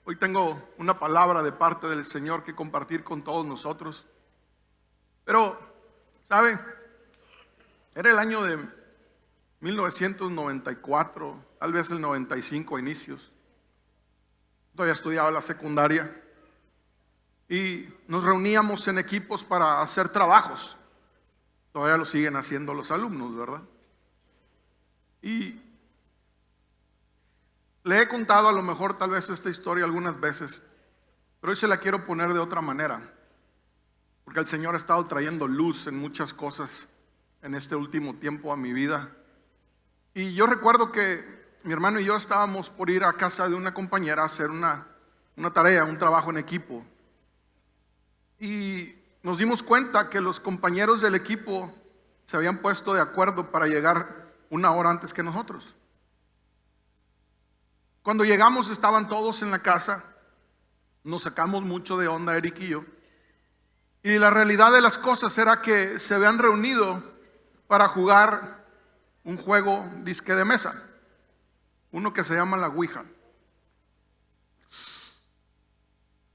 Hoy tengo una palabra de parte del Señor que compartir con todos nosotros. Pero, ¿sabe? Era el año de 1994, tal vez el 95 a inicios. Todavía estudiaba la secundaria y nos reuníamos en equipos para hacer trabajos. Todavía lo siguen haciendo los alumnos, ¿verdad? Y le he contado a lo mejor tal vez esta historia algunas veces, pero hoy se la quiero poner de otra manera, porque el Señor ha estado trayendo luz en muchas cosas en este último tiempo a mi vida. Y yo recuerdo que mi hermano y yo estábamos por ir a casa de una compañera a hacer una tarea, un trabajo en equipo. Y nos dimos cuenta que los compañeros del equipo se habían puesto de acuerdo para llegar una hora antes que nosotros. Cuando llegamos estaban todos en la casa, nos sacamos mucho de onda Eric y yo. Y la realidad de las cosas era que se habían reunido para jugar un juego disque de mesa, uno que se llama la Ouija.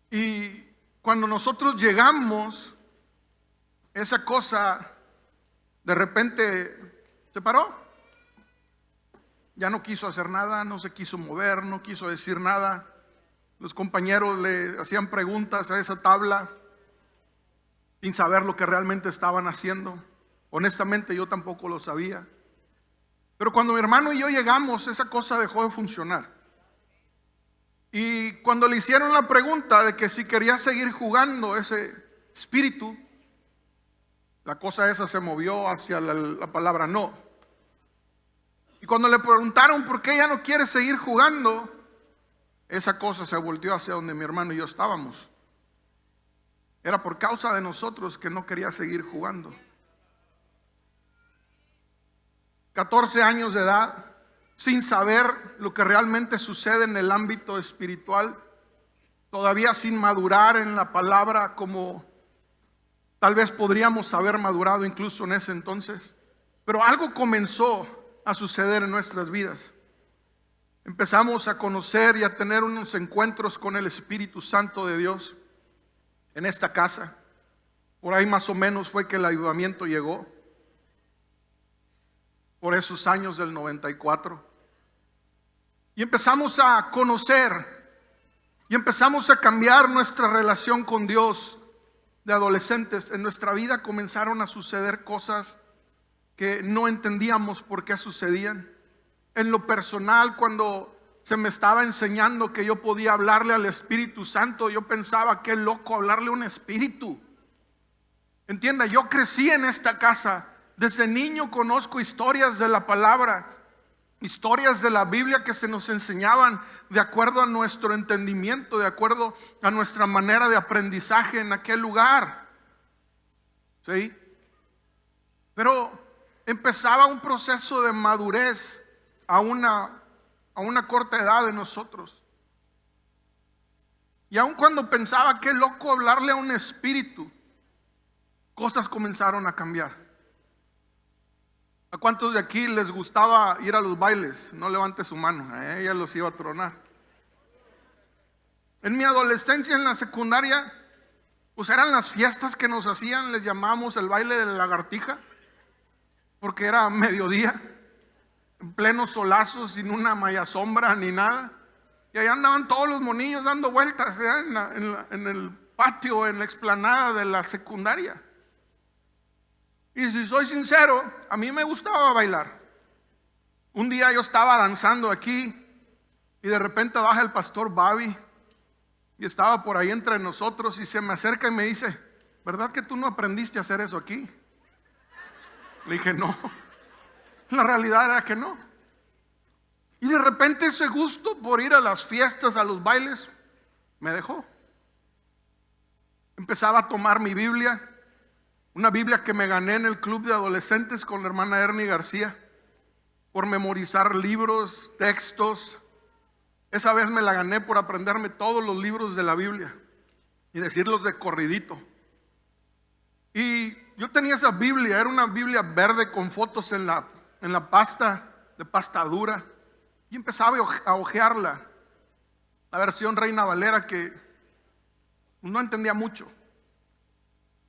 Y cuando nosotros llegamos, esa cosa de repente se paró. Ya no quiso hacer nada, no se quiso mover, no quiso decir nada. Los compañeros le hacían preguntas a esa tabla sin saber lo que realmente estaban haciendo. Honestamente yo tampoco lo sabía. Pero cuando mi hermano y yo llegamos, esa cosa dejó de funcionar. Y cuando le hicieron la pregunta de que si quería seguir jugando ese espíritu, la cosa esa se movió hacia la palabra no. Y cuando le preguntaron por qué ya no quiere seguir jugando, esa cosa se volteó hacia donde mi hermano y yo estábamos. Era por causa de nosotros que no quería seguir jugando. 14 años de edad, sin saber lo que realmente sucede en el ámbito espiritual, todavía sin madurar en la palabra como tal vez podríamos haber madurado incluso en ese entonces. Pero algo comenzó a suceder en nuestras vidas. Empezamos a conocer y a tener unos encuentros con el Espíritu Santo de Dios en esta casa. Por ahí más o menos fue que el avivamiento llegó, por esos años del 94. Y empezamos a conocer y empezamos a cambiar nuestra relación con Dios de adolescentes. En nuestra vida comenzaron a suceder cosas que no entendíamos por qué sucedían. En lo personal, cuando se me estaba enseñando que yo podía hablarle al Espíritu Santo, yo pensaba, qué loco hablarle a un espíritu. Entienda, yo crecí en esta casa. Desde niño conozco historias de la palabra, historias de la Biblia que se nos enseñaban de acuerdo a nuestro entendimiento, de acuerdo a nuestra manera de aprendizaje en aquel lugar. ¿Sí? Pero empezaba un proceso de madurez a una corta edad de nosotros. Y aun cuando pensaba, qué loco hablarle a un espíritu, cosas comenzaron a cambiar. ¿A cuántos de aquí les gustaba ir a los bailes? No levante su mano, ella los iba a tronar. En mi adolescencia, en la secundaria, pues eran las fiestas que nos hacían, les llamábamos el baile de la lagartija, porque era mediodía, en pleno solazo, sin una malla sombra ni nada. Y allá andaban todos los monillos dando vueltas en el patio, en la explanada de la secundaria. Y si soy sincero, a mí me gustaba bailar. Un día yo estaba danzando aquí y de repente baja el pastor Bobby y estaba por ahí entre nosotros y se me acerca y me dice, ¿verdad que tú no aprendiste a hacer eso aquí? Le dije, no. La realidad era que no. Y de repente ese gusto por ir a las fiestas, a los bailes, me dejó. Empezaba a tomar mi Biblia, una Biblia que me gané en el club de adolescentes con la hermana Ernie García, por memorizar libros, textos. Esa vez me la gané por aprenderme todos los libros de la Biblia y decirlos de corridito. Y yo tenía esa Biblia, era una Biblia verde con fotos en la pasta, de pasta dura, y empezaba a hojearla. la versión Reina Valera, que no entendía mucho.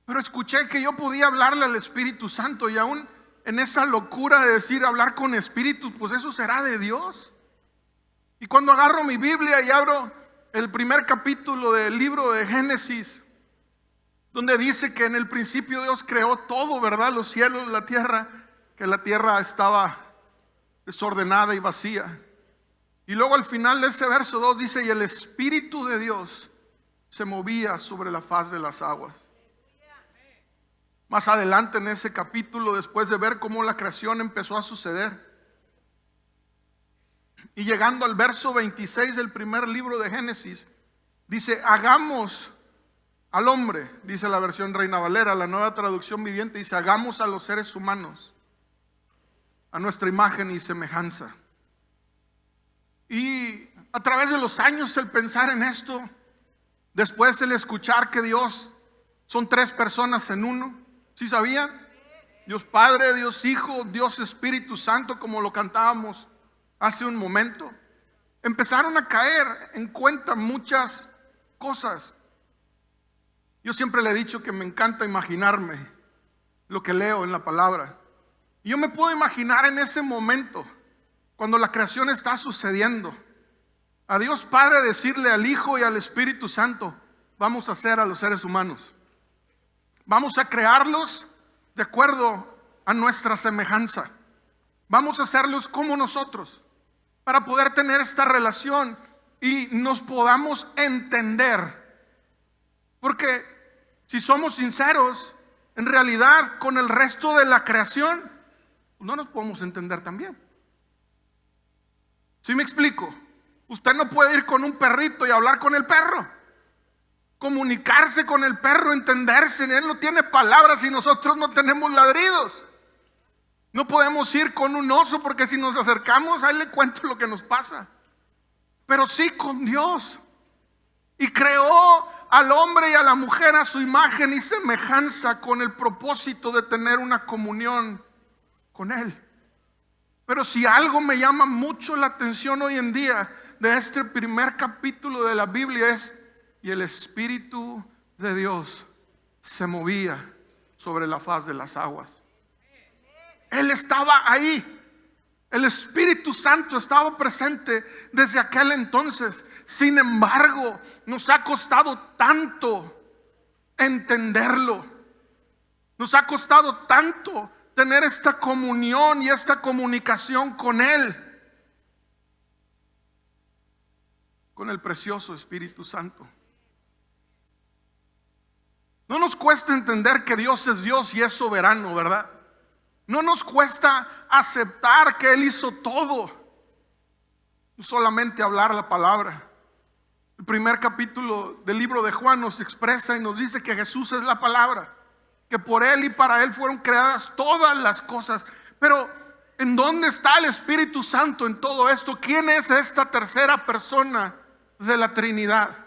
Pero escuché que yo podía hablarle al Espíritu Santo, y aún en esa locura de decir hablar con espíritus, pues eso será de Dios. Y cuando agarro mi Biblia y abro el primer capítulo del libro de Génesis, donde dice que en el principio Dios creó todo, ¿verdad? Los cielos, la tierra, que la tierra estaba desordenada y vacía. Y luego al final de ese verso 2 dice: y el Espíritu de Dios se movía sobre la faz de las aguas. Más adelante en ese capítulo, después de ver cómo la creación empezó a suceder, y llegando al verso 26 del primer libro de Génesis, dice: hagamos al hombre, dice la versión Reina Valera. La Nueva Traducción Viviente dice: hagamos a los seres humanos a nuestra imagen y semejanza. Y a través de los años, el pensar en esto, después el escuchar que Dios son tres personas en uno. ¿Sí sabían? Dios Padre, Dios Hijo, Dios Espíritu Santo, como lo cantábamos hace un momento. Empezaron a caer en cuenta muchas cosas. Yo siempre le he dicho que me encanta imaginarme lo que leo en la palabra. Y yo me puedo imaginar en ese momento, cuando la creación está sucediendo, a Dios Padre decirle al Hijo y al Espíritu Santo: vamos a hacer a los seres humanos, vamos a crearlos de acuerdo a nuestra semejanza, vamos a hacerlos como nosotros, para poder tener esta relación y nos podamos entender. Porque si somos sinceros, en realidad con el resto de la creación no nos podemos entender tan bien. ¿Sí me explico? Usted no puede ir con un perrito y hablar con el perro, comunicarse con el perro, entenderse. Él no tiene palabras y nosotros no tenemos ladridos. No podemos ir con un oso, porque si nos acercamos, ahí le cuento lo que nos pasa. Pero sí con Dios. Y creó al hombre y a la mujer a su imagen y semejanza, con el propósito de tener una comunión con Él. Pero si algo me llama mucho la atención hoy en día de este primer capítulo de la Biblia es: y el Espíritu de Dios se movía sobre la faz de las aguas. Él estaba ahí. El Espíritu Santo estaba presente desde aquel entonces. Sin embargo, nos ha costado tanto entenderlo. Nos ha costado tanto tener esta comunión y esta comunicación con Él, con el precioso Espíritu Santo. No nos cuesta entender que Dios es Dios y es soberano, ¿verdad? No nos cuesta aceptar que Él hizo todo, no solamente hablar la palabra. El primer capítulo del libro de Juan nos expresa y nos dice que Jesús es la palabra, que por Él y para Él fueron creadas todas las cosas. Pero ¿en dónde está el Espíritu Santo en todo esto? ¿Quién es esta tercera persona de la Trinidad?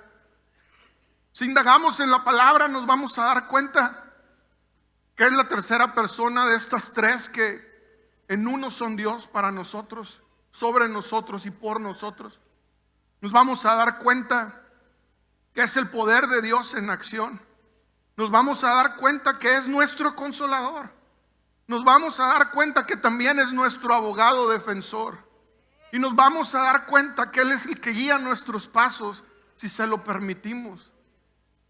Si indagamos en la palabra, nos vamos a dar cuenta que es la tercera persona de estas tres, que en uno son Dios para nosotros, sobre nosotros y por nosotros. Nos vamos a dar cuenta que es el poder de Dios en acción. Nos vamos a dar cuenta que es nuestro consolador. Nos vamos a dar cuenta que también es nuestro abogado defensor. Y nos vamos a dar cuenta que Él es el que guía nuestros pasos si se lo permitimos.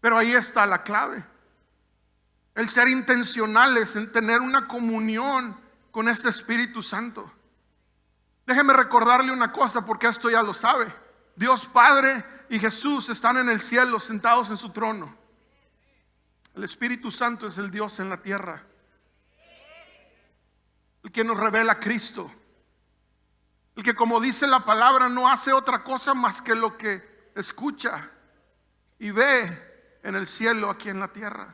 Pero ahí está la clave. El ser intencionales en tener una comunión con este Espíritu Santo. Déjeme recordarle una cosa, porque esto ya lo sabe. Dios Padre y Jesús están en el cielo, sentados en su trono. El Espíritu Santo es el Dios en la tierra, el que nos revela a Cristo, el que, como dice la palabra, no hace otra cosa más que lo que escucha y ve en el cielo, aquí en la tierra.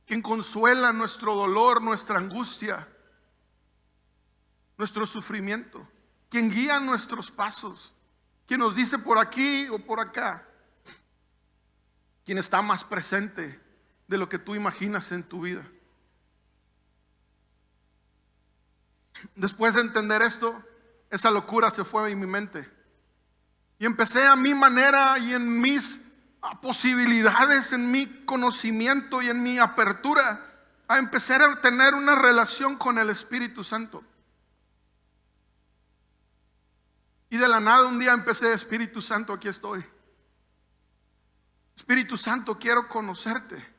Quien consuela nuestro dolor, nuestra angustia, nuestro sufrimiento. Quien guía nuestros pasos. Quien nos dice por aquí o por acá. Quien está más presente de lo que tú imaginas en tu vida. Después de entender esto, esa locura se fue en mi mente. Y empecé a mi manera y en mis posibilidades, en mi conocimiento y en mi apertura, a empezar a tener una relación con el Espíritu Santo. Y de la nada un día empecé: Espíritu Santo, aquí estoy. Espíritu Santo, quiero conocerte.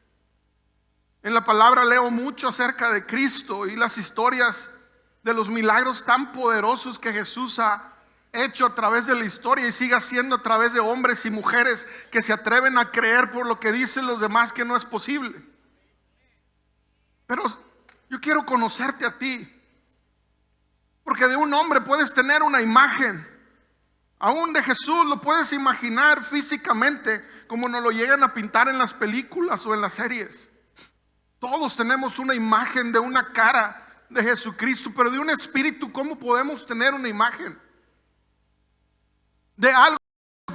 En la palabra leo mucho acerca de Cristo y las historias de los milagros tan poderosos que Jesús ha hecho a través de la historia y sigue haciendo a través de hombres y mujeres que se atreven a creer por lo que dicen los demás que no es posible. Pero yo quiero conocerte a ti, porque de un hombre puedes tener una imagen, aún de Jesús lo puedes imaginar físicamente como nos lo llegan a pintar en las películas o en las series. Todos tenemos una imagen de una cara de Jesucristo, pero de un espíritu, ¿cómo podemos tener una imagen? De algo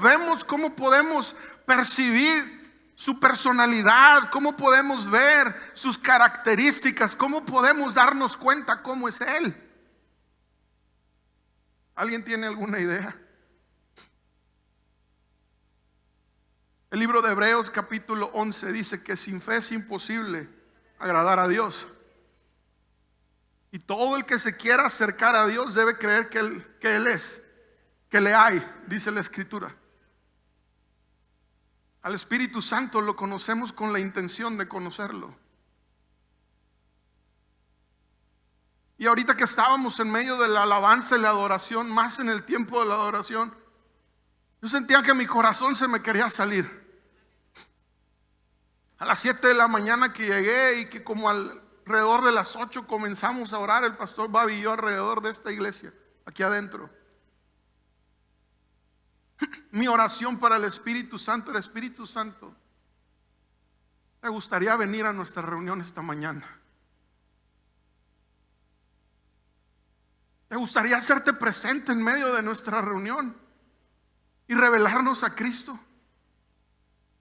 vemos, ¿cómo podemos percibir su personalidad? ¿Cómo podemos ver sus características? ¿Cómo podemos darnos cuenta cómo es Él? ¿Alguien tiene alguna idea? El libro de Hebreos capítulo 11 dice que sin fe es imposible agradar a Dios. Y todo el que se quiera acercar a Dios debe creer que Él es, que le hay, dice la Escritura. Al Espíritu Santo lo conocemos con la intención de conocerlo. Y ahorita que estábamos en medio de la alabanza y la adoración, más en el tiempo de la adoración, yo sentía que mi corazón se me quería salir. A las 7 de la mañana que llegué y que como alrededor de las 8 comenzamos a orar, el pastor Babi y yo alrededor de esta iglesia, aquí adentro. Mi oración para el Espíritu Santo era: Espíritu Santo, ¿te gustaría venir a nuestra reunión esta mañana? ¿Te gustaría hacerte presente en medio de nuestra reunión y revelarnos a Cristo?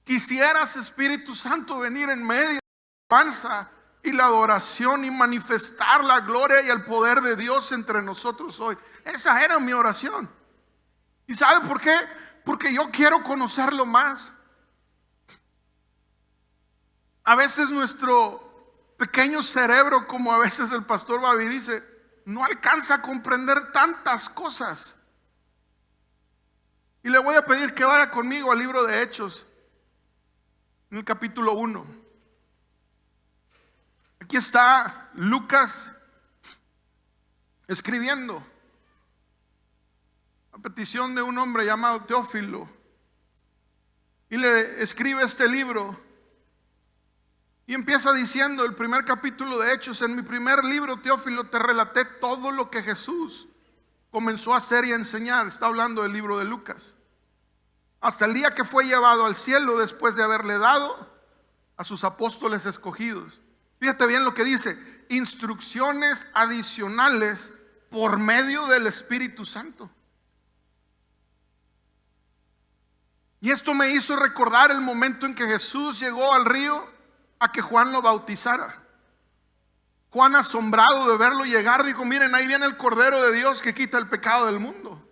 ¿Quisieras, Espíritu Santo, venir en medio de la alabanza y la adoración y manifestar la gloria y el poder de Dios entre nosotros hoy? Esa era mi oración. ¿Y sabe por qué? Porque yo quiero conocerlo más. A veces nuestro pequeño cerebro, como a veces el pastor Babi dice, no alcanza a comprender tantas cosas. Y le voy a pedir que vaya conmigo al libro de Hechos, en el capítulo 1. Aquí está Lucas escribiendo a petición de un hombre llamado Teófilo, y le escribe este libro y empieza diciendo el primer capítulo de Hechos: en mi primer libro, Teófilo, te relaté todo lo que Jesús comenzó a hacer y a enseñar. Está hablando del libro de Lucas, hasta el día que fue llevado al cielo después de haberle dado a sus apóstoles escogidos. Fíjate bien lo que dice: instrucciones adicionales por medio del Espíritu Santo. Y esto me hizo recordar el momento en que Jesús llegó al río a que Juan lo bautizara. Juan, asombrado de verlo llegar, dijo: miren, ahí viene el Cordero de Dios que quita el pecado del mundo.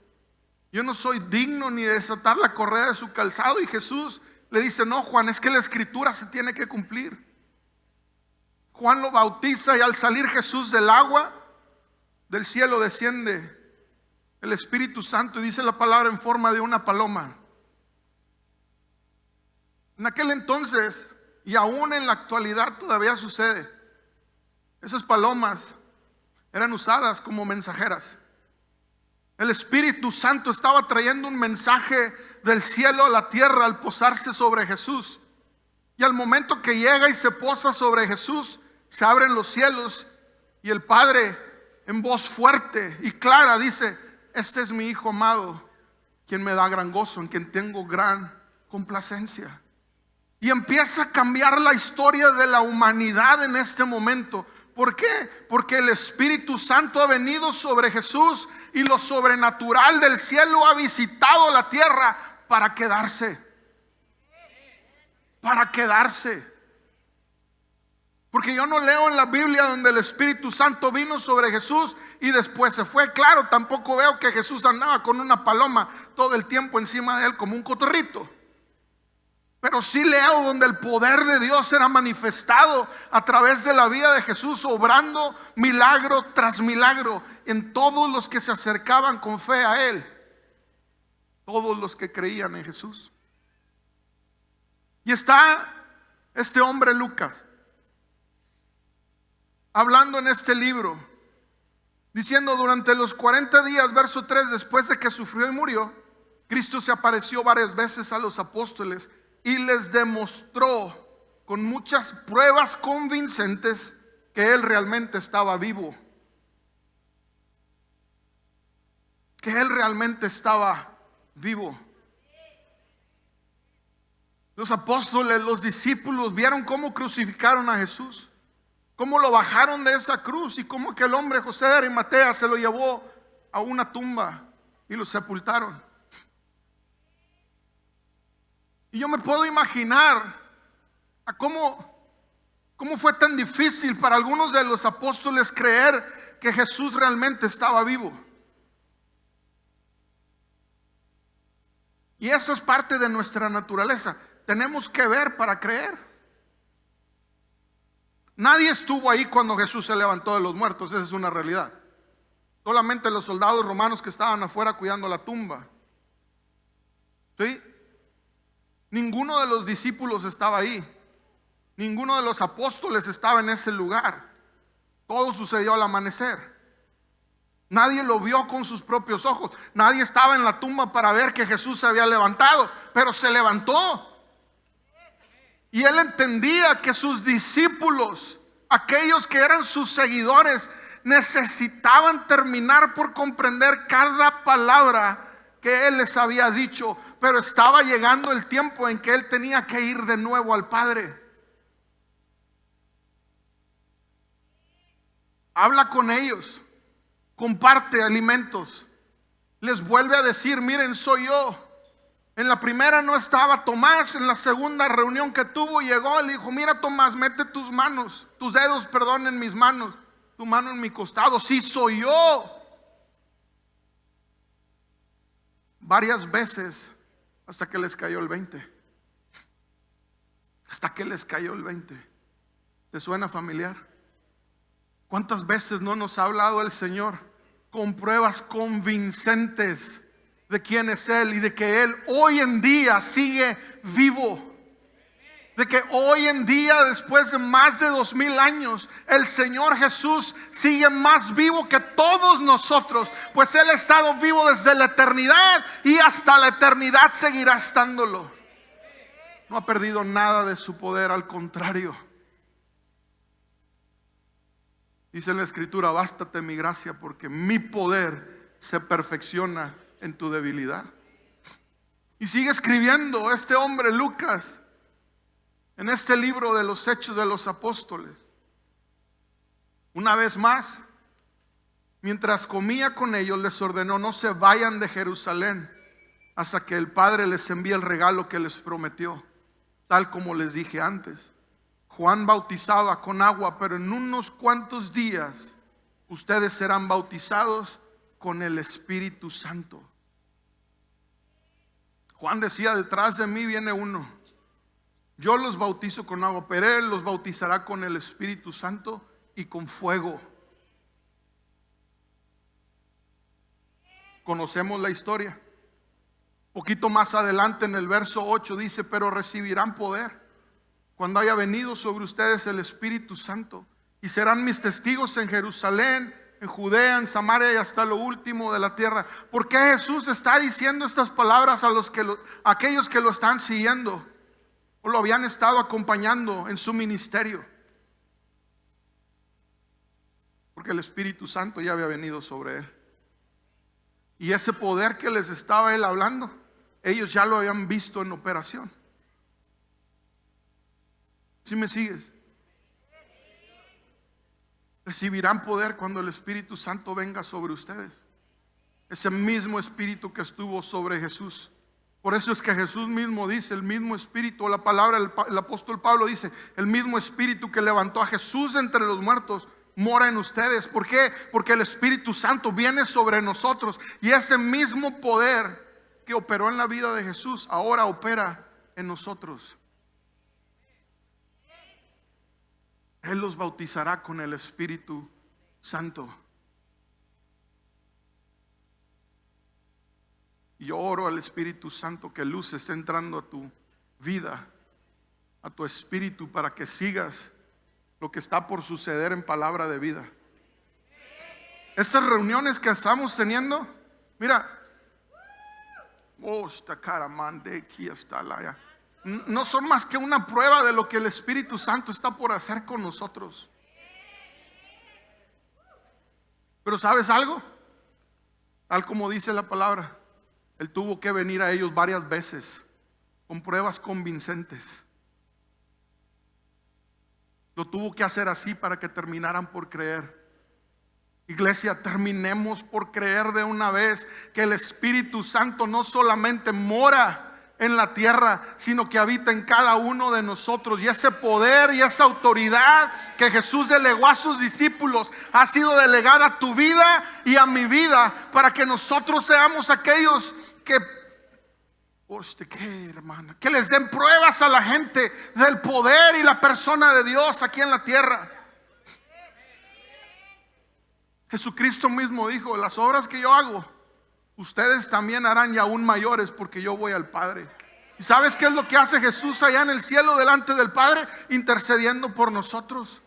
Yo no soy digno ni de desatar la correa de su calzado. Y Jesús le dice: no, Juan, es que la escritura se tiene que cumplir. Juan lo bautiza y al salir Jesús del agua, del cielo desciende el Espíritu Santo, y dice la palabra, en forma de una paloma. En aquel entonces, y aún en la actualidad todavía sucede, esas palomas eran usadas como mensajeras. El Espíritu Santo estaba trayendo un mensaje del cielo a la tierra al posarse sobre Jesús. Y al momento que llega y se posa sobre Jesús, se abren los cielos y el Padre, en voz fuerte y clara, dice: este es mi Hijo amado, quien me da gran gozo, en quien tengo gran complacencia. Y empieza a cambiar la historia de la humanidad en este momento. ¿Por qué? Porque el Espíritu Santo ha venido sobre Jesús y lo sobrenatural del cielo ha visitado la tierra para quedarse. Para quedarse. Porque yo no leo en la Biblia donde el Espíritu Santo vino sobre Jesús y después se fue. Claro, tampoco veo que Jesús andaba con una paloma todo el tiempo encima de él como un cotorrito. Pero sí leo donde el poder de Dios era manifestado a través de la vida de Jesús, obrando milagro tras milagro en todos los que se acercaban con fe a Él. Todos los que creían en Jesús. Y está este hombre Lucas hablando en este libro, diciendo: durante los 40 días, verso 3, después de que sufrió y murió, Cristo se apareció varias veces a los apóstoles y les demostró con muchas pruebas convincentes que Él realmente estaba vivo. Que Él realmente estaba vivo. Los apóstoles, los discípulos vieron cómo crucificaron a Jesús, cómo lo bajaron de esa cruz y cómo aquel hombre José de Arimatea se lo llevó a una tumba y lo sepultaron. Y yo me puedo imaginar a cómo fue tan difícil para algunos de los apóstoles creer que Jesús realmente estaba vivo. Y eso es parte de nuestra naturaleza. Tenemos que ver para creer. Nadie estuvo ahí cuando Jesús se levantó de los muertos, esa es una realidad. Solamente los soldados romanos que estaban afuera cuidando la tumba. ¿Sí? Ninguno de los discípulos estaba ahí. Ninguno de los apóstoles estaba en ese lugar. Todo sucedió al amanecer. Nadie lo vio con sus propios ojos. Nadie estaba en la tumba para ver que Jesús se había levantado, pero se levantó. Y él entendía que sus discípulos, aquellos que eran sus seguidores, necesitaban terminar por comprender cada palabra que él les había dicho. Pero estaba llegando el tiempo en que él tenía que ir de nuevo al Padre. Habla con ellos, comparte alimentos, les vuelve a decir: miren, soy yo. En la primera no estaba Tomás, en la segunda reunión que tuvo llegó, le dijo: mira, Tomás, mete tus dedos, en mis manos, tu mano en mi costado. Sí, soy yo. Varias veces hasta que les cayó el 20. Hasta que les cayó el 20. ¿Te suena familiar? ¿Cuántas veces no nos ha hablado el Señor con pruebas convincentes de quién es Él y de que Él hoy en día sigue vivo? De que hoy en día, después de más de 2000 años, el Señor Jesús sigue más vivo que todos nosotros, pues Él ha estado vivo desde la eternidad y hasta la eternidad seguirá estándolo. No ha perdido nada de su poder, al contrario. Dice en la Escritura: bástate mi gracia, porque mi poder se perfecciona en tu debilidad. Y sigue escribiendo este hombre Lucas en este libro de los Hechos de los Apóstoles. Una vez más, mientras comía con ellos, les ordenó: no se vayan de Jerusalén hasta que el Padre les envíe el regalo que les prometió, tal como les dije antes. Juan bautizaba con agua, pero en unos cuantos días ustedes serán bautizados con el Espíritu Santo. Juan decía: detrás de mí viene uno. Yo los bautizo con agua, pero Él los bautizará con el Espíritu Santo y con fuego. Conocemos la historia. Poquito más adelante en el verso 8 dice: pero recibirán poder cuando haya venido sobre ustedes el Espíritu Santo, y serán mis testigos en Jerusalén, en Judea, en Samaria y hasta lo último de la tierra. ¿Por qué Jesús está diciendo estas palabras a aquellos que lo están siguiendo o lo habían estado acompañando en su ministerio? Porque el Espíritu Santo ya había venido sobre él. Y ese poder que les estaba él hablando, ellos ya lo habían visto en operación. ¿Sí me sigues? Recibirán poder cuando el Espíritu Santo venga sobre ustedes. Ese mismo Espíritu que estuvo sobre Jesús Por eso es que Jesús mismo dice, el mismo espíritu, la palabra, el apóstol Pablo dice, el mismo espíritu que levantó a Jesús entre los muertos mora en ustedes. ¿Por qué? Porque el Espíritu Santo viene sobre nosotros, y ese mismo poder que operó en la vida de Jesús ahora opera en nosotros. Él los bautizará con el Espíritu Santo. Y yo oro al Espíritu Santo que luz esté entrando a tu vida, a tu espíritu, para que sigas lo que está por suceder en Palabra de Vida. Estas reuniones que estamos teniendo, mira, no son más que una prueba de lo que el Espíritu Santo está por hacer con nosotros. Pero ¿sabes algo? Tal como dice la palabra, Él tuvo que venir a ellos varias veces con pruebas convincentes. Lo tuvo que hacer así para que terminaran por creer. Iglesia, terminemos por creer de una vez que el Espíritu Santo no solamente mora en la tierra, sino que habita en cada uno de nosotros. Y ese poder y esa autoridad que Jesús delegó a sus discípulos ha sido delegada a tu vida y a mi vida, para que nosotros seamos aquellos que les den pruebas a la gente del poder y la persona de Dios aquí en la tierra. Jesucristo mismo dijo: las obras que yo hago, ustedes también harán, y aún mayores, porque yo voy al Padre. ¿Y sabes qué es lo que hace Jesús allá en el cielo delante del Padre? Intercediendo por nosotros.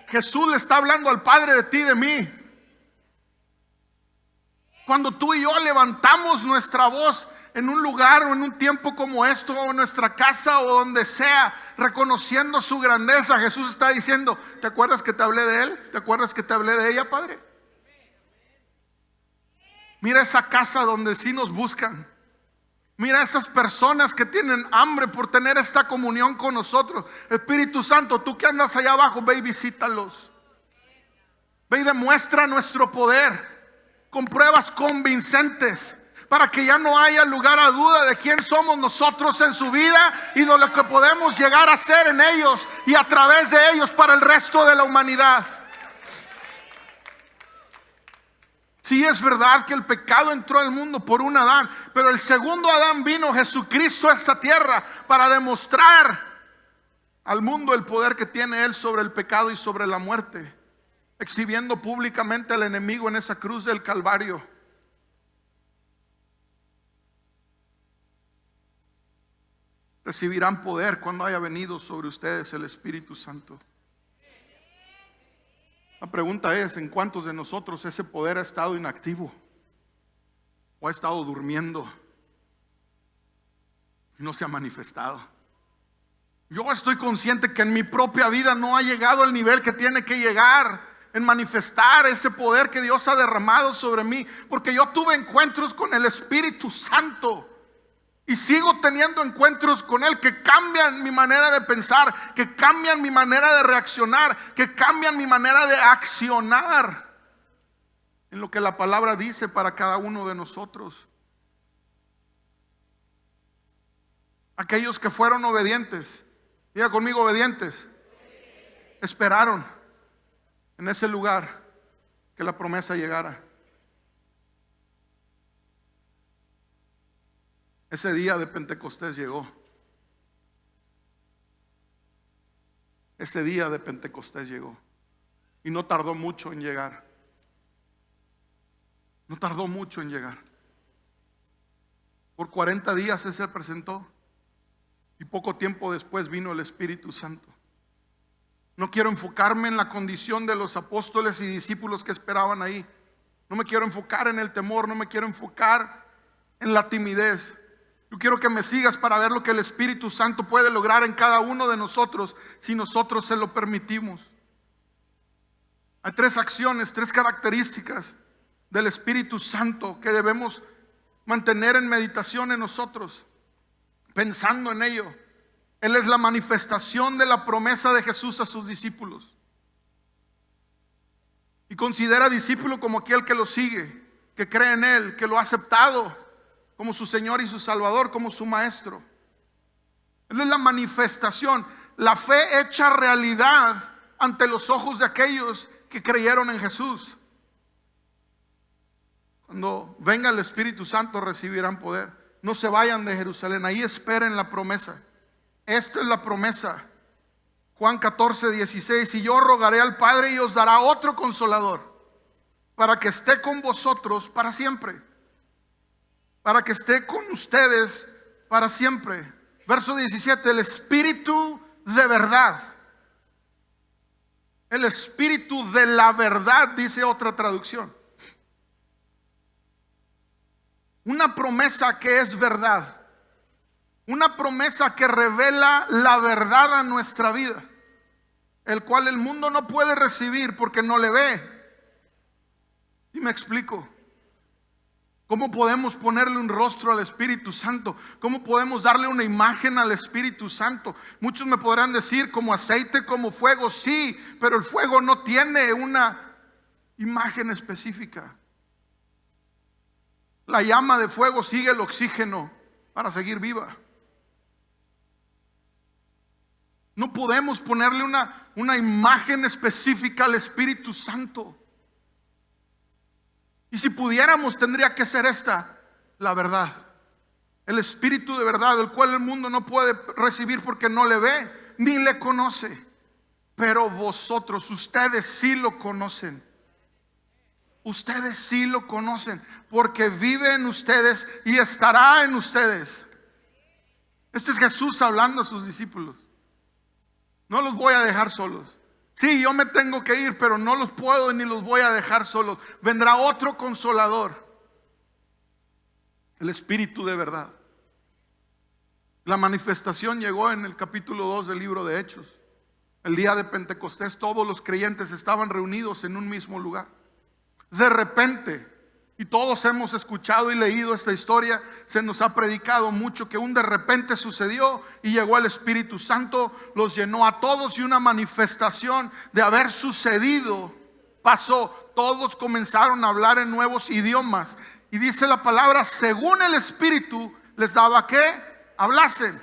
Jesús le está hablando al Padre de ti y de mí. Cuando tú y yo levantamos nuestra voz en un lugar o en un tiempo como esto, o en nuestra casa o donde sea, reconociendo su grandeza, Jesús está diciendo: ¿te acuerdas que te hablé de Él? ¿Te acuerdas que te hablé de ella, Padre? Mira esa casa donde sí nos buscan. Mira esas personas que tienen hambre por tener esta comunión con nosotros. Espíritu Santo, tú que andas allá abajo, ve y visítalos. Ve y demuestra nuestro poder con pruebas convincentes, para que ya no haya lugar a duda de quién somos nosotros en su vida y de lo que podemos llegar a ser en ellos y a través de ellos para el resto de la humanidad. Sí, es verdad que el pecado entró al mundo por un Adán, pero el segundo Adán vino, Jesucristo, a esta tierra para demostrar al mundo el poder que tiene Él sobre el pecado y sobre la muerte, exhibiendo públicamente al enemigo en esa cruz del Calvario. Recibirán poder cuando haya venido sobre ustedes el Espíritu Santo. La pregunta es: ¿en cuántos de nosotros ese poder ha estado inactivo o ha estado durmiendo y no se ha manifestado? Yo estoy consciente que en mi propia vida no ha llegado al nivel que tiene que llegar en manifestar ese poder que Dios ha derramado sobre mí, porque yo tuve encuentros con el Espíritu Santo y sigo teniendo encuentros con Él que cambian mi manera de pensar, que cambian mi manera de reaccionar, que cambian mi manera de accionar en lo que la palabra dice para cada uno de nosotros. Aquellos que fueron obedientes, diga conmigo: obedientes, esperaron en ese lugar que la promesa llegara. Ese día de Pentecostés llegó. Ese día de Pentecostés llegó. Y no tardó mucho en llegar. No tardó mucho en llegar. Por 40 días Él se presentó, y poco tiempo después vino el Espíritu Santo. No quiero enfocarme en la condición de los apóstoles y discípulos que esperaban ahí. No me quiero enfocar en el temor, no me quiero enfocar en la timidez. Yo quiero que me sigas para ver lo que el Espíritu Santo puede lograr en cada uno de nosotros si nosotros se lo permitimos. Hay 3 acciones, 3 características del Espíritu Santo que debemos mantener en meditación en nosotros, pensando en ello. Él es la manifestación de la promesa de Jesús a sus discípulos. Y considera discípulo como aquel que lo sigue, que cree en Él, que lo ha aceptado como su Señor y su Salvador, como su Maestro. Él es la manifestación, la fe hecha realidad ante los ojos de aquellos que creyeron en Jesús. Cuando venga el Espíritu Santo recibirán poder. No se vayan de Jerusalén, ahí esperen la promesa. Esta es la promesa. Juan 14:16. Y yo rogaré al Padre y os dará otro consolador, para que esté con vosotros para siempre, para que esté con ustedes para siempre. Verso 17. El Espíritu de verdad, el Espíritu de la verdad, dice otra traducción. Una promesa que es verdad, una promesa que revela la verdad a nuestra vida, el cual el mundo no puede recibir porque no le ve. ¿Y me explico? ¿Cómo podemos ponerle un rostro al Espíritu Santo? ¿Cómo podemos darle una imagen al Espíritu Santo? Muchos me podrán decir, como aceite, como fuego. Sí, pero el fuego no tiene una imagen específica. La llama de fuego sigue el oxígeno para seguir viva. No podemos ponerle una imagen específica al Espíritu Santo. Y si pudiéramos, tendría que ser esta, la verdad. El Espíritu de verdad, el cual el mundo no puede recibir porque no le ve ni le conoce. Pero vosotros, ustedes sí lo conocen. Ustedes sí lo conocen, porque vive en ustedes y estará en ustedes. Este es Jesús hablando a sus discípulos. No los voy a dejar solos. Sí, yo me tengo que ir, pero no los puedo ni los voy a dejar solos. Vendrá otro consolador, el Espíritu de verdad. La manifestación llegó en el capítulo 2 del libro de Hechos. El día de Pentecostés todos los creyentes estaban reunidos en un mismo lugar. De repente, y todos hemos escuchado y leído esta historia, se nos ha predicado mucho que un de repente sucedió y llegó el Espíritu Santo, los llenó a todos y una manifestación de haber sucedido pasó. Todos comenzaron a hablar en nuevos idiomas y dice la palabra, según el Espíritu les daba que hablasen.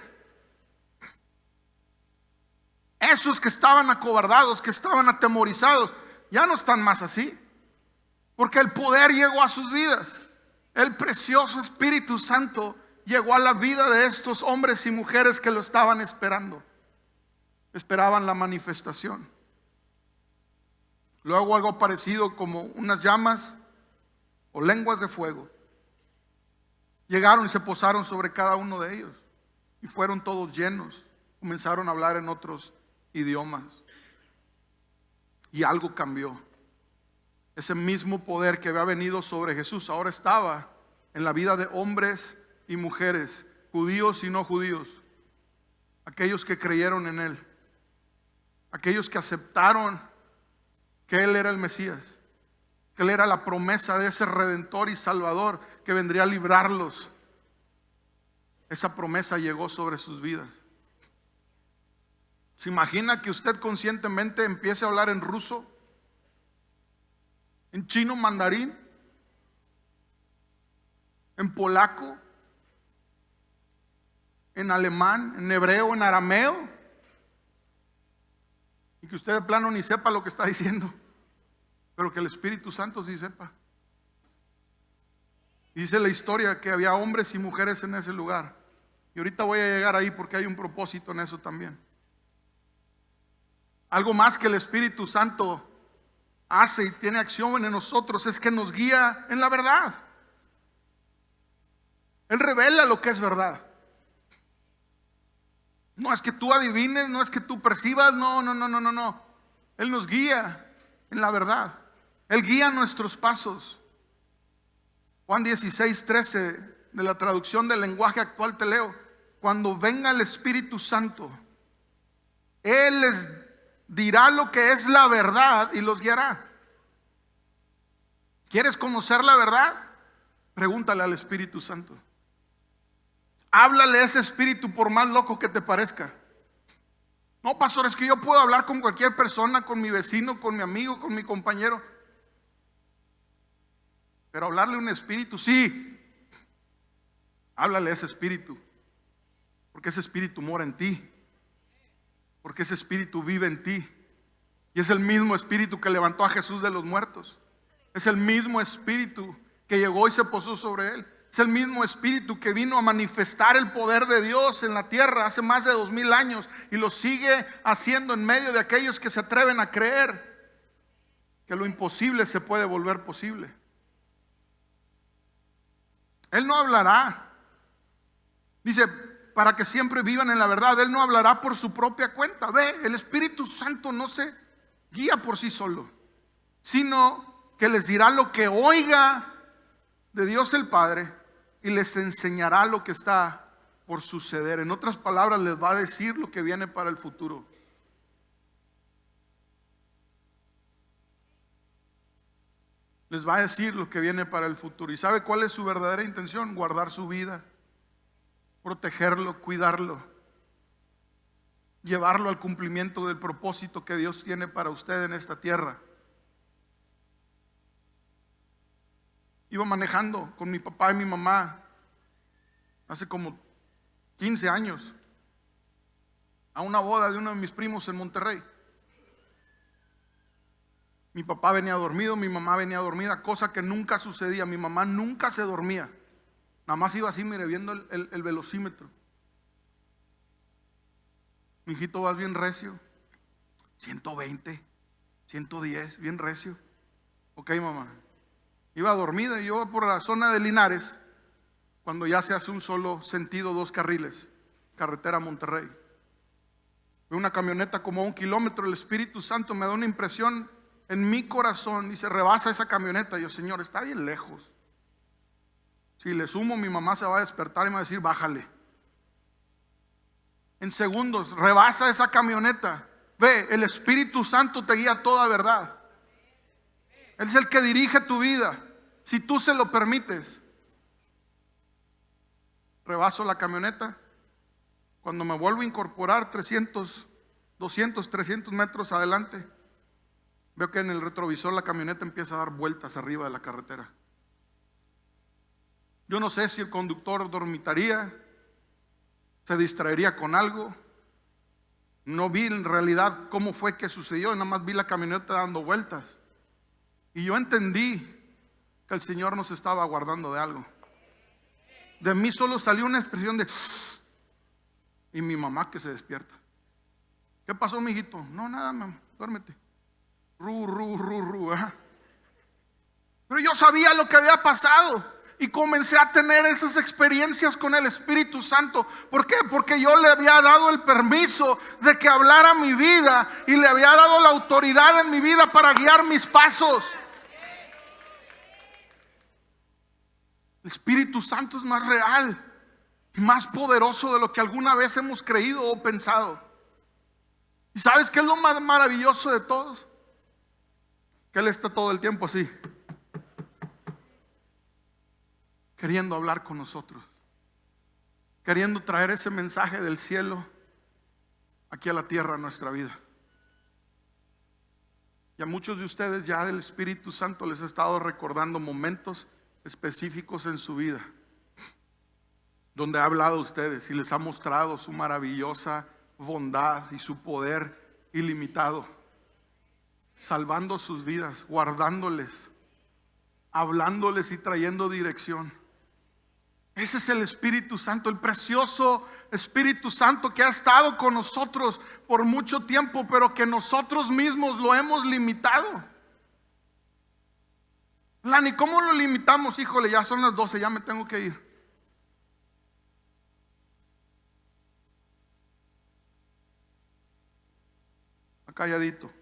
Esos que estaban acobardados, que estaban atemorizados, ya no están más así. Porque el poder llegó a sus vidas. El precioso Espíritu Santo llegó a la vida de estos hombres y mujeres que lo estaban esperando. Esperaban la manifestación. Luego algo parecido como unas llamas o lenguas de fuego llegaron y se posaron sobre cada uno de ellos. Y fueron todos llenos. Comenzaron a hablar en otros idiomas. Y algo cambió. Ese mismo poder que había venido sobre Jesús ahora estaba en la vida de hombres y mujeres, judíos y no judíos, aquellos que creyeron en Él, aquellos que aceptaron que Él era el Mesías, que Él era la promesa de ese Redentor y Salvador que vendría a librarlos. Esa promesa llegó sobre sus vidas. ¿Se imagina que usted conscientemente empiece a hablar en ruso, en chino mandarín, en polaco, en alemán, en hebreo, en arameo, y que usted de plano ni sepa lo que está diciendo, pero que el Espíritu Santo sí sepa? Dice la historia que había hombres y mujeres en ese lugar, y ahorita voy a llegar ahí porque hay un propósito en eso también. Algo más que el Espíritu Santo hace y tiene acción en nosotros es que nos guía en la verdad. Él revela lo que es verdad. No es que tú adivines, no es que tú percibas, no. Él nos guía en la verdad. Él guía nuestros pasos. Juan 16:13 de la traducción del lenguaje actual te leo. Cuando venga el Espíritu Santo, Él les dirá lo que es la verdad y los guiará. ¿Quieres conocer la verdad? Pregúntale al Espíritu Santo. Háblale a ese espíritu por más loco que te parezca. No, pastor, es que yo puedo hablar con cualquier persona, con mi vecino, con mi amigo, con mi compañero. Pero hablarle a un espíritu, sí. Háblale a ese espíritu, porque ese espíritu mora en ti, porque ese espíritu vive en ti. Y es el mismo espíritu que levantó a Jesús de los muertos. Es el mismo espíritu que llegó y se posó sobre él. Es el mismo espíritu que vino a manifestar el poder de Dios en la tierra hace más de 2000 años y lo sigue haciendo en medio de aquellos que se atreven a creer que lo imposible se puede volver posible. Él no hablará, dice, para que siempre vivan en la verdad. Él no hablará por su propia cuenta. Ve, el Espíritu Santo no se guía por sí solo, sino que les dirá lo que oiga de Dios el Padre y les enseñará lo que está por suceder. En otras palabras, les va a decir lo que viene para el futuro. Les va a decir lo que viene para el futuro. ¿Y sabe cuál es su verdadera intención? Guardar su vida, protegerlo, cuidarlo, llevarlo al cumplimiento del propósito que Dios tiene para usted en esta tierra. Iba manejando con mi papá y mi mamá hace como 15 años a una boda de uno de mis primos en Monterrey. Mi papá venía dormido, mi mamá venía dormida, cosa que nunca sucedía. Mi mamá nunca se dormía, nada más iba así, mire, viendo el velocímetro. Mi hijito, vas bien recio, 120, 110, bien recio. Ok, mamá. Iba dormida y yo por la zona de Linares, cuando ya se hace un solo sentido, 2 carriles, carretera a Monterrey. Veo una camioneta como a 1 kilómetro, el Espíritu Santo me da una impresión en mi corazón y se rebasa esa camioneta. Yo, Señor, está bien lejos. Si le sumo, mi mamá se va a despertar y me va a decir, bájale. En segundos, rebasa esa camioneta. Ve, el Espíritu Santo te guía a toda verdad. Él es el que dirige tu vida, si tú se lo permites. Rebaso la camioneta. Cuando me vuelvo a incorporar 300, 200, 300 metros adelante, veo que en el retrovisor la camioneta empieza a dar vueltas arriba de la carretera. Yo no sé si el conductor dormitaría, se distraería con algo. No vi en realidad cómo fue que sucedió, nada más vi la camioneta dando vueltas. Y yo entendí que el Señor nos estaba guardando de algo. De mí solo salió una expresión de y mi mamá que se despierta. ¿Qué pasó, mijito? No, nada, mamá, duérmete. Pero yo sabía lo que había pasado y comencé a tener esas experiencias con el Espíritu Santo. ¿Por qué? Porque yo le había dado el permiso de que hablara mi vida y le había dado la autoridad en mi vida para guiar mis pasos. El Espíritu Santo es más real y más poderoso de lo que alguna vez hemos creído o pensado. ¿Y sabes qué es lo más maravilloso de todos? Que Él está todo el tiempo así, queriendo hablar con nosotros, queriendo traer ese mensaje del cielo aquí a la tierra, a nuestra vida. Y a muchos de ustedes ya el Espíritu Santo les ha estado recordando momentos específicos en su vida donde ha hablado a ustedes y les ha mostrado su maravillosa bondad y su poder ilimitado, salvando sus vidas, guardándoles, hablándoles y trayendo dirección. Ese es el Espíritu Santo, el precioso Espíritu Santo que ha estado con nosotros por mucho tiempo, pero que nosotros mismos lo hemos limitado. Lani, ¿cómo lo limitamos? Híjole, ya son las 12, ya me tengo que ir. Calladito.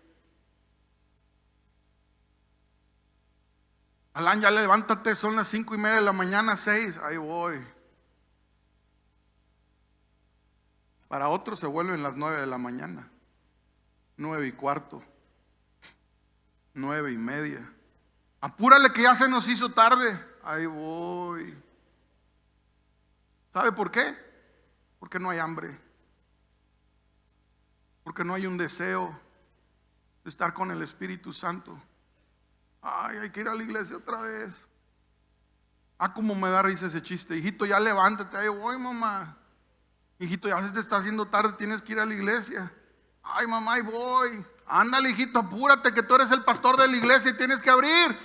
Alán, ya levántate, son las 5:30 de la mañana, 6. Ahí voy. Para otros se vuelven las 9 de la mañana, 9:15, 9:30. Apúrale que ya se nos hizo tarde. Ahí voy. ¿Sabe por qué? Porque no hay hambre. Porque no hay un deseo de estar con el Espíritu Santo. Ay, hay que ir a la iglesia otra vez. Ah, como me da risa ese chiste. Hijito, ya levántate. Ahí voy, mamá. Hijito, ya se te está haciendo tarde, tienes que ir a la iglesia. Ay, mamá, ahí voy. Ándale, hijito, apúrate, que tú eres el pastor de la iglesia y tienes que abrir.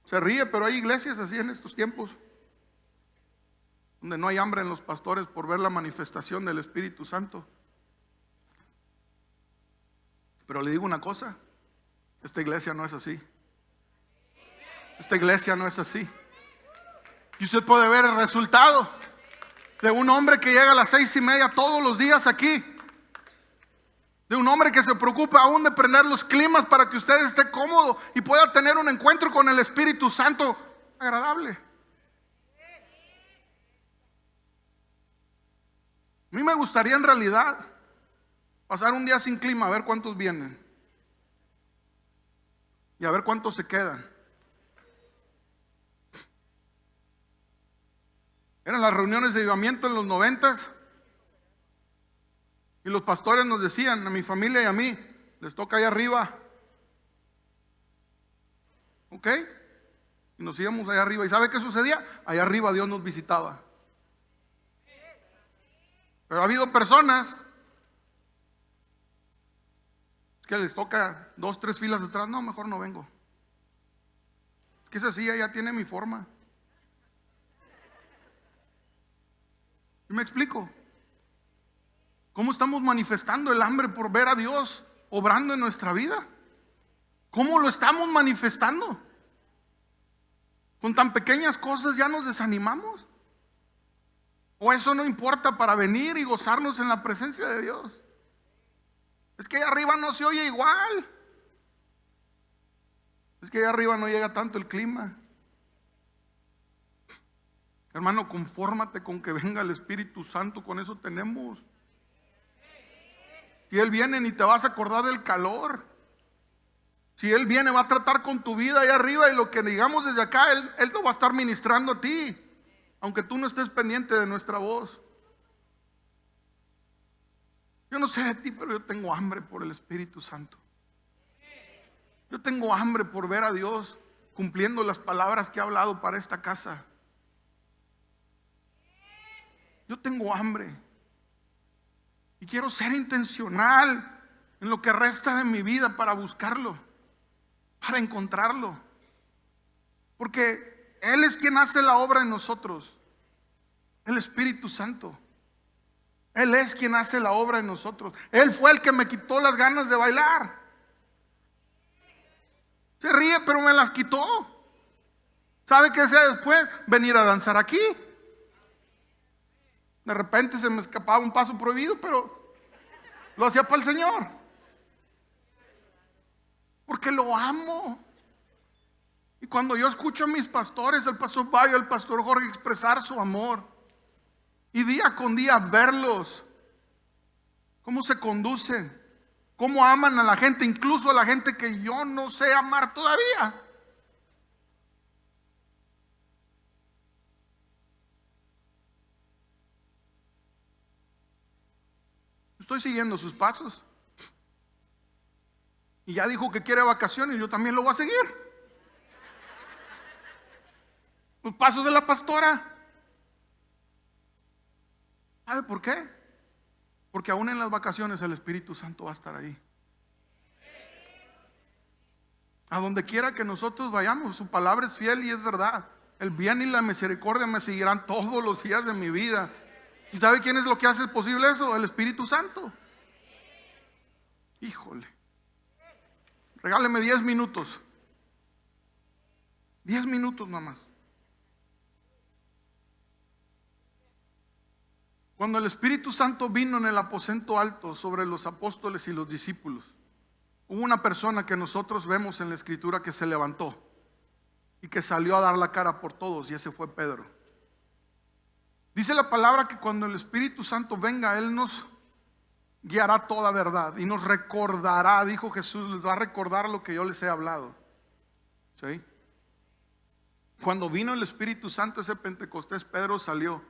Se ríe, pero hay iglesias así en estos tiempos, donde no hay hambre en los pastores por ver la manifestación del Espíritu Santo. Pero le digo una cosa, esta iglesia no es así. Esta iglesia no es así. Y usted puede ver el resultado de un hombre que llega a las 6:30 todos los días aquí. De un hombre que se preocupa aún de prender los climas para que usted esté cómodo y pueda tener un encuentro con el Espíritu Santo agradable. A mí me gustaría en realidad pasar un día sin clima, a ver cuántos vienen y a ver cuántos se quedan. Eran las reuniones de avivamiento en los 90s. Y los pastores nos decían, a mi familia y a mí, les toca allá arriba. ¿Ok? Y nos íbamos allá arriba. ¿Y sabe qué sucedía? Allá arriba Dios nos visitaba. Pero ha habido personas que les toca 2, 3 filas detrás. No, mejor no vengo. Es que esa silla ya tiene mi forma. ¿Y me explico? ¿Cómo estamos manifestando el hambre por ver a Dios obrando en nuestra vida? ¿Cómo lo estamos manifestando? Con tan pequeñas cosas ya nos desanimamos. ¿O eso no importa para venir y gozarnos en la presencia de Dios? Es que allá arriba no se oye igual. Es que allá arriba no llega tanto el clima. Hermano, confórmate con que venga el Espíritu Santo, con eso tenemos. Si Él viene, ni te vas a acordar del calor. Si Él viene, va a tratar con tu vida allá arriba, y lo que digamos desde acá, Él lo va a estar ministrando a ti, aunque tú no estés pendiente de nuestra voz. Yo no sé de ti, pero yo tengo hambre por el Espíritu Santo. Yo tengo hambre por ver a Dios cumpliendo las palabras que ha hablado para esta casa. Yo tengo hambre y quiero ser intencional en lo que resta de mi vida para buscarlo, para encontrarlo, porque Él es quien hace la obra en nosotros, el Espíritu Santo. Él es quien hace la obra en nosotros. Él fue el que me quitó las ganas de bailar. Se ríe, pero me las quitó. ¿Sabe qué hacía después? Venir a danzar aquí. De repente se me escapaba un paso prohibido, pero lo hacía para el Señor, porque lo amo. Y cuando yo escucho a mis pastores, el pastor Bayo, el pastor Jorge, expresar su amor, y día con día verlos, cómo se conducen, cómo aman a la gente, incluso a la gente que yo no sé amar todavía. Estoy siguiendo sus pasos. Y ya dijo que quiere vacaciones, yo también lo voy a seguir. Los pasos de la pastora. ¿Sabe por qué? Porque aún en las vacaciones el Espíritu Santo va a estar ahí. A donde quiera que nosotros vayamos, su palabra es fiel y es verdad. El bien y la misericordia me seguirán todos los días de mi vida. ¿Y sabe quién es lo que hace posible eso? El Espíritu Santo. Híjole. Regáleme 10 minutos. 10 minutos nada más. Cuando el Espíritu Santo vino en el aposento alto sobre los apóstoles y los discípulos, hubo una persona que nosotros vemos en la Escritura que se levantó y que salió a dar la cara por todos, y ese fue Pedro. Dice la palabra que cuando el Espíritu Santo venga, Él nos guiará toda verdad y nos recordará, dijo Jesús, les va a recordar lo que yo les he hablado. ¿Sí? Cuando vino el Espíritu Santo ese Pentecostés, Pedro salió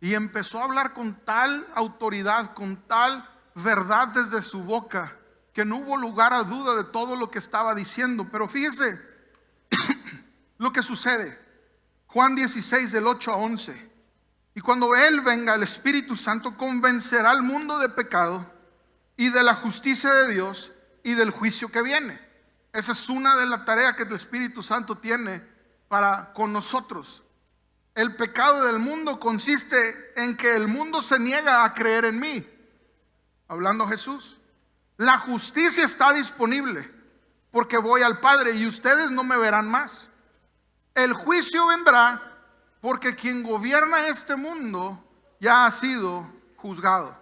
y empezó a hablar con tal autoridad, con tal verdad desde su boca, que no hubo lugar a duda de todo lo que estaba diciendo. Pero fíjese, lo que sucede. Juan 16 del 8 a 11. Y cuando Él venga, el Espíritu Santo convencerá al mundo de pecado y de la justicia de Dios y del juicio que viene. Esa es una de las tareas que el Espíritu Santo tiene para con nosotros. El pecado del mundo consiste en que el mundo se niega a creer en mí, hablando Jesús. La justicia está disponible porque voy al Padre y ustedes no me verán más. El juicio vendrá porque quien gobierna este mundo ya ha sido juzgado.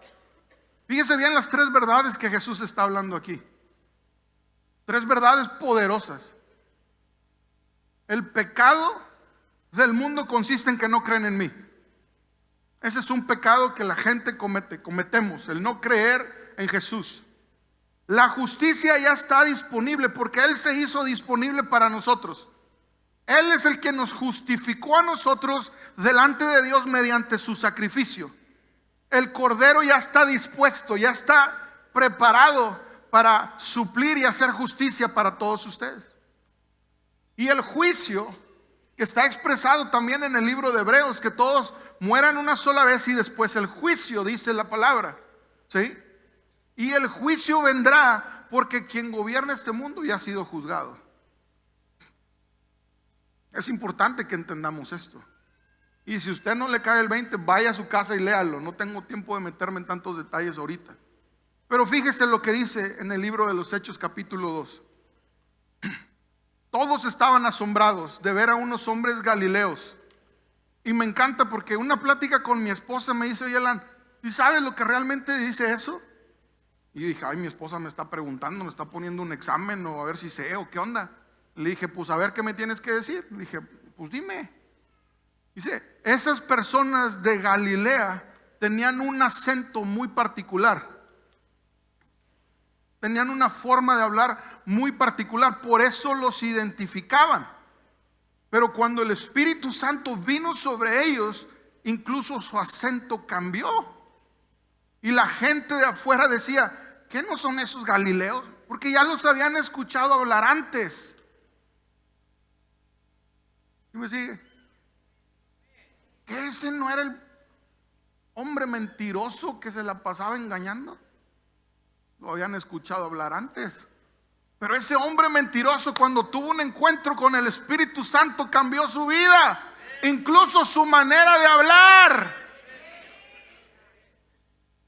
Fíjese bien las tres verdades que Jesús está hablando aquí. Tres verdades poderosas. El pecado del mundo consiste en que no creen en mí. Ese es un pecado que la gente cometemos, el no creer en Jesús. La justicia ya está disponible porque Él se hizo disponible para nosotros. Él es el que nos justificó a nosotros delante de Dios mediante su sacrificio. El cordero ya está dispuesto, ya está preparado para suplir y hacer justicia para todos ustedes. Y el juicio que está expresado también en el libro de Hebreos, que todos mueran una sola vez y después el juicio, dice la palabra, ¿sí? Y el juicio vendrá porque quien gobierna este mundo ya ha sido juzgado. Es importante que entendamos esto. Y si usted no le cae el 20, vaya a su casa y léalo. No tengo tiempo de meterme en tantos detalles ahorita. Pero fíjese lo que dice en el libro de los Hechos capítulo 2. Todos estaban asombrados de ver a unos hombres galileos. Y me encanta porque una plática con mi esposa me dice: oye, Alan, ¿y sabes lo que realmente dice eso? Y dije: ay, mi esposa me está preguntando, me está poniendo un examen o a ver si sé o qué onda. Le dije: pues a ver qué me tienes que decir. Le dije: pues dime. Dice: esas personas de Galilea tenían un acento muy particular. Tenían una forma de hablar muy particular, por eso los identificaban. Pero cuando el Espíritu Santo vino sobre ellos, incluso su acento cambió. Y la gente de afuera decía: ¿qué no son esos galileos? Porque ya los habían escuchado hablar antes. ¿Y me sigue? ¿Que ese no era el hombre mentiroso que se la pasaba engañando? Lo habían escuchado hablar antes. Pero ese hombre mentiroso, cuando tuvo un encuentro con el Espíritu Santo, cambió su vida, incluso su manera de hablar.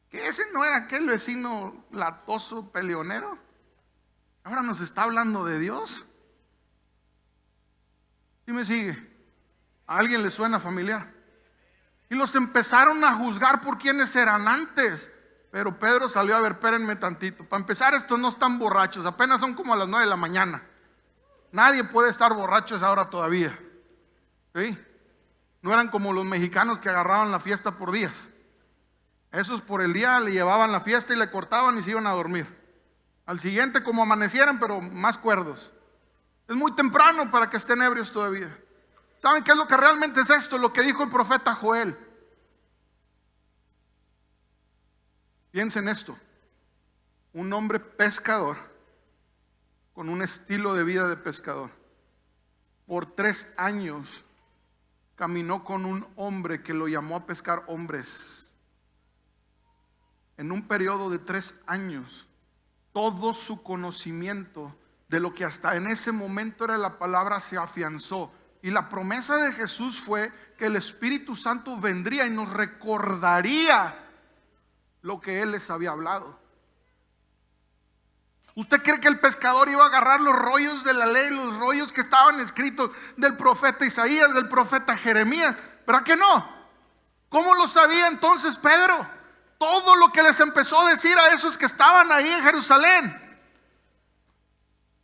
¿Que ese no era aquel vecino latoso, peleonero? Ahora nos está hablando de Dios. ¿Y me sigue? ¿A alguien le suena familiar? Y los empezaron a juzgar por quienes eran antes. Pero Pedro salió: a ver, espérenme tantito. Para empezar, estos no están borrachos, apenas son como a las 9 de la mañana. Nadie puede estar borracho a esa hora todavía. ¿Sí? No eran como los mexicanos que agarraban la fiesta por días. Esos por el día le llevaban la fiesta y le cortaban y se iban a dormir. Al siguiente como amanecieran, pero más cuerdos. Es muy temprano para que estén ebrios todavía. ¿Saben qué es lo que realmente es esto? Lo que dijo el profeta Joel. Piensen esto: un hombre pescador con un estilo de vida de pescador, por 3 años caminó con un hombre que lo llamó a pescar hombres. En un periodo de 3 años, todo su conocimiento de lo que hasta en ese momento era la palabra se afianzó. Y la promesa de Jesús fue que el Espíritu Santo vendría y nos recordaría lo que Él les había hablado. ¿Usted cree que el pescador iba a agarrar los rollos de la ley, los rollos que estaban escritos del profeta Isaías, del profeta Jeremías? ¿Verdad que no? ¿Cómo lo sabía entonces Pedro? Todo lo que les empezó a decir a esos que estaban ahí en Jerusalén.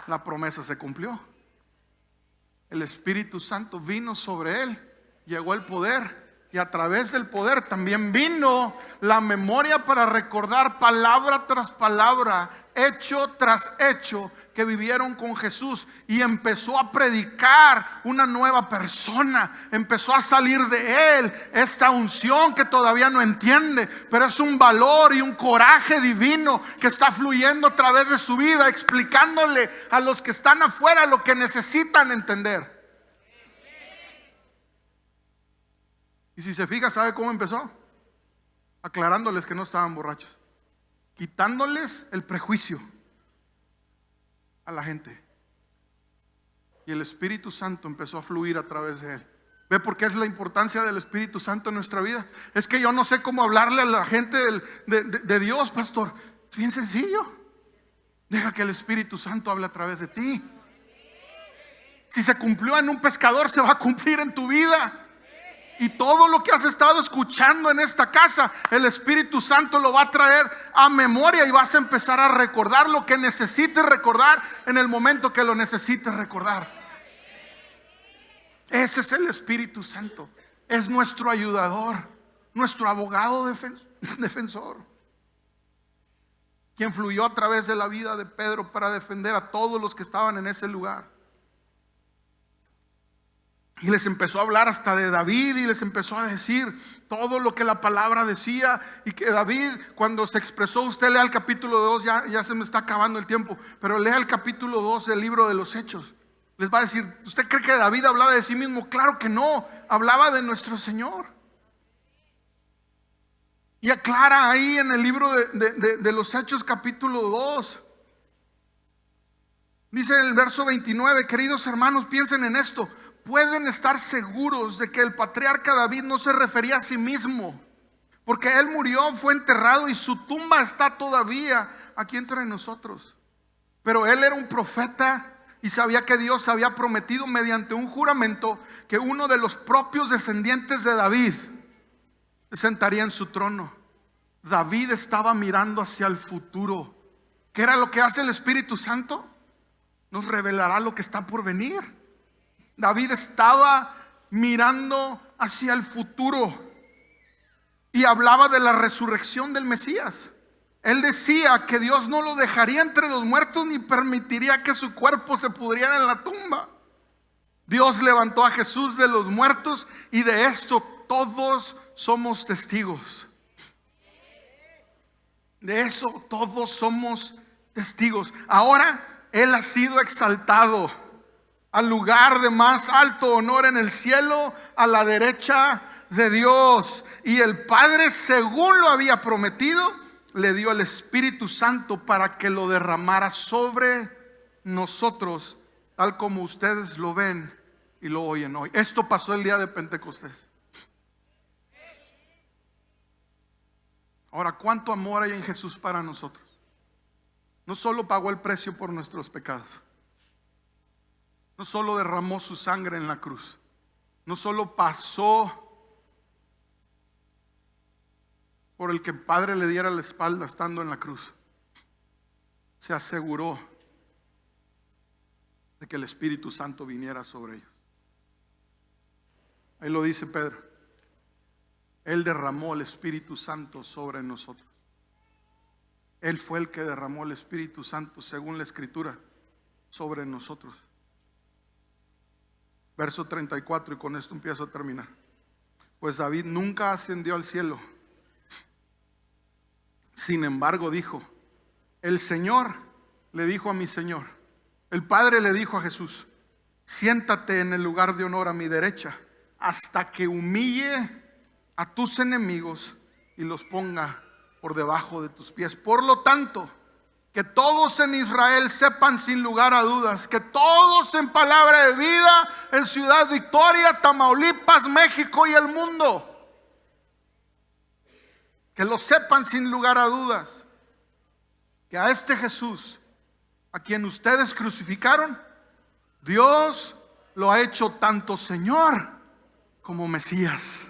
La promesa se cumplió. El Espíritu Santo vino sobre él, llegó el poder. Y a través del poder también vino la memoria para recordar palabra tras palabra, hecho tras hecho, que vivieron con Jesús. Y empezó a predicar una nueva persona. Empezó a salir de él esta unción que todavía no entiende, pero es un valor y un coraje divino que está fluyendo a través de su vida, explicándole a los que están afuera lo que necesitan entender. Y si se fija, ¿sabe cómo empezó? Aclarándoles que no estaban borrachos, quitándoles el prejuicio a la gente. Y el Espíritu Santo empezó a fluir a través de él. ¿Ve por qué es la importancia del Espíritu Santo en nuestra vida? Es que yo no sé cómo hablarle a la gente de Dios, pastor. Es bien sencillo. Deja que el Espíritu Santo hable a través de ti. Si se cumplió en un pescador, se va a cumplir en tu vida. Y todo lo que has estado escuchando en esta casa, el Espíritu Santo lo va a traer a memoria y vas a empezar a recordar lo que necesites recordar en el momento que lo necesites recordar. Ese es el Espíritu Santo. Es nuestro ayudador, nuestro abogado defensor, quien fluyó a través de la vida de Pedro para defender a todos los que estaban en ese lugar. Y les empezó a hablar hasta de David y les empezó a decir todo lo que la palabra decía. Y que David, cuando se expresó, usted lea el capítulo 2, ya se me está acabando el tiempo, pero lea el capítulo 2 del libro de los Hechos. Les va a decir, ¿usted cree que David hablaba de sí mismo? Claro que no, hablaba de nuestro Señor. Y aclara ahí en el libro de los Hechos capítulo 2. Dice el verso 29, queridos hermanos, piensen en esto. Pueden estar seguros de que el patriarca David no se refería a sí mismo, porque él murió, fue enterrado y su tumba está todavía aquí entre nosotros. Pero él era un profeta y sabía que Dios había prometido mediante un juramento que uno de los propios descendientes de David se sentaría en su trono. David estaba mirando hacia el futuro. ¿Qué era lo que hace el Espíritu Santo? Nos revelará lo que está por venir. David estaba mirando hacia el futuro y hablaba de la resurrección del Mesías. Él decía que Dios no lo dejaría entre los muertos ni permitiría que su cuerpo se pudriera en la tumba. Dios levantó a Jesús de los muertos y de esto todos somos testigos. De eso todos somos testigos. Ahora Él ha sido exaltado al lugar de más alto honor en el cielo, a la derecha de Dios. Y el Padre, según lo había prometido, le dio el Espíritu Santo para que lo derramara sobre nosotros, tal como ustedes lo ven y lo oyen hoy. Esto pasó el día de Pentecostés. Ahora, ¿cuánto amor hay en Jesús para nosotros? No solo pagó el precio por nuestros pecados, no solo derramó su sangre en la cruz, no solo pasó por el que el Padre le diera la espalda estando en la cruz, se aseguró de que el Espíritu Santo viniera sobre ellos. Ahí lo dice Pedro. Él derramó el Espíritu Santo sobre nosotros. Él fue el que derramó el Espíritu Santo, según la Escritura, sobre nosotros. Verso 34, y con esto empiezo a terminar. Pues David nunca ascendió al cielo. Sin embargo dijo, el Señor le dijo a mi Señor, el Padre le dijo a Jesús, siéntate en el lugar de honor a mi derecha, hasta que humille a tus enemigos y los ponga por debajo de tus pies. Por lo tanto, que todos en Israel sepan sin lugar a dudas, que todos en Palabra de Vida, en Ciudad Victoria, Tamaulipas, México y el mundo, que lo sepan sin lugar a dudas, que a este Jesús, a quien ustedes crucificaron, Dios lo ha hecho tanto Señor como Mesías.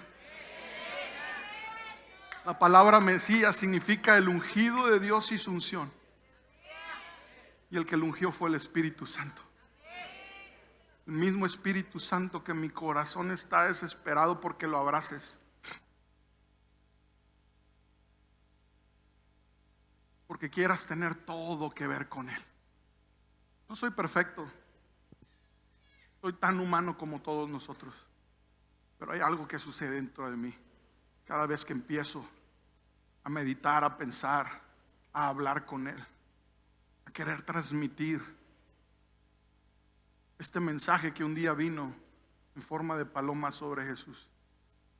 La palabra Mesías significa el ungido de Dios y su unción. Y el que lo ungió fue el Espíritu Santo. El mismo Espíritu Santo que mi corazón está desesperado porque lo abraces. Porque quieras tener todo que ver con Él. No soy perfecto. Soy tan humano como todos nosotros. Pero hay algo que sucede dentro de mí. Cada vez que empiezo a meditar, a pensar, a hablar con Él, a querer transmitir este mensaje que un día vino en forma de paloma sobre Jesús.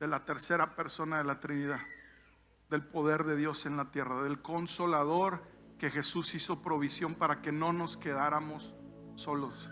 de la tercera persona de la Trinidad, del poder de Dios en la tierra, del Consolador que Jesús hizo provisión para que no nos quedáramos solos.